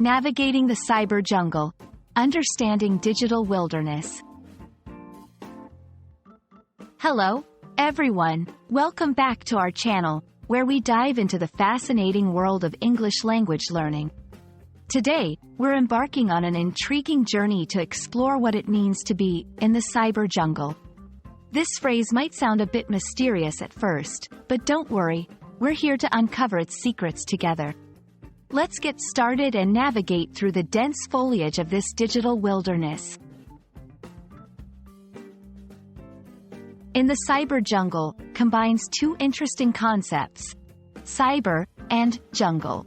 Navigating the Cyber Jungle. Understanding Digital Wilderness. Hello, everyone. Welcome back to our channel, where we dive into the fascinating world of English language learning. Today, we're embarking on an intriguing journey to explore what it means to be in the cyber jungle. This phrase might sound a bit mysterious at first, but don't worry, we're here to uncover its secrets together. Let's get started and navigate through the dense foliage of this digital wilderness. In the cyber jungle combines two interesting concepts: cyber and jungle.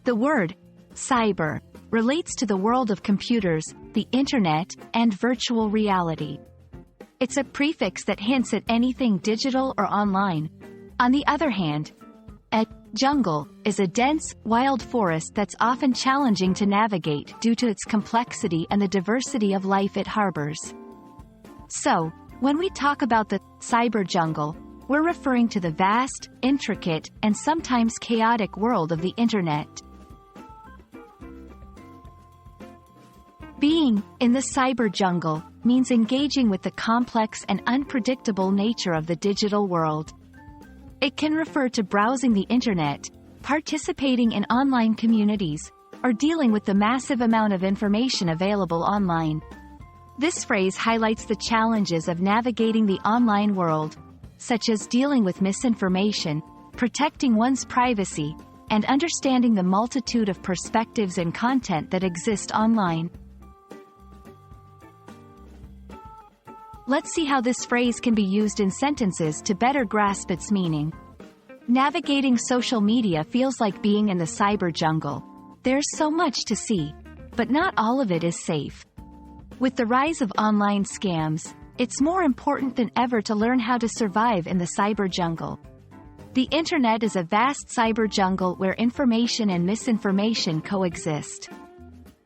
The word cyber relates to the world of computers, the internet, and virtual reality. It's a prefix that hints at anything digital or online. On the other hand, a jungle is a dense, wild forest that's often challenging to navigate due to its complexity and the diversity of life it harbors. So, when we talk about the cyber jungle, we're referring to the vast, intricate, and sometimes chaotic world of the internet. Being in the cyber jungle means engaging with the complex and unpredictable nature of the digital world. It can refer to browsing the internet, participating in online communities, or dealing with the massive amount of information available online. This phrase highlights the challenges of navigating the online world, such as dealing with misinformation, protecting one's privacy, and understanding the multitude of perspectives and content that exist online. Let's see how this phrase can be used in sentences to better grasp its meaning. Navigating social media feels like being in the cyber jungle. There's so much to see, but not all of it is safe. With the rise of online scams, it's more important than ever to learn how to survive in the cyber jungle. The internet is a vast cyber jungle where information and misinformation coexist.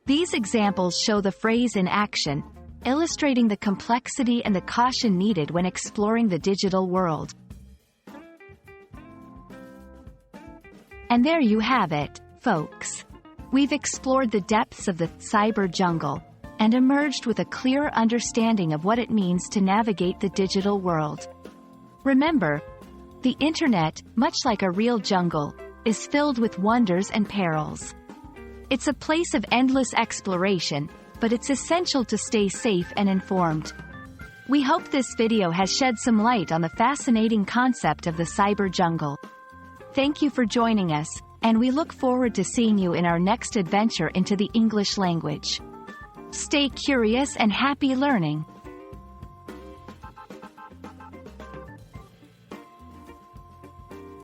These examples show the phrase in action, illustrating the complexity and the caution needed when exploring the digital world. And there you have it, folks. We've explored the depths of the cyber jungle and emerged with a clearer understanding of what it means to navigate the digital world. Remember, the internet, much like a real jungle, is filled with wonders and perils. It's a place of endless exploration, but it's essential to stay safe and informed. We hope this video has shed some light on the fascinating concept of the cyber jungle. Thank you for joining us, and we look forward to seeing you in our next adventure into the English language. Stay curious and happy learning!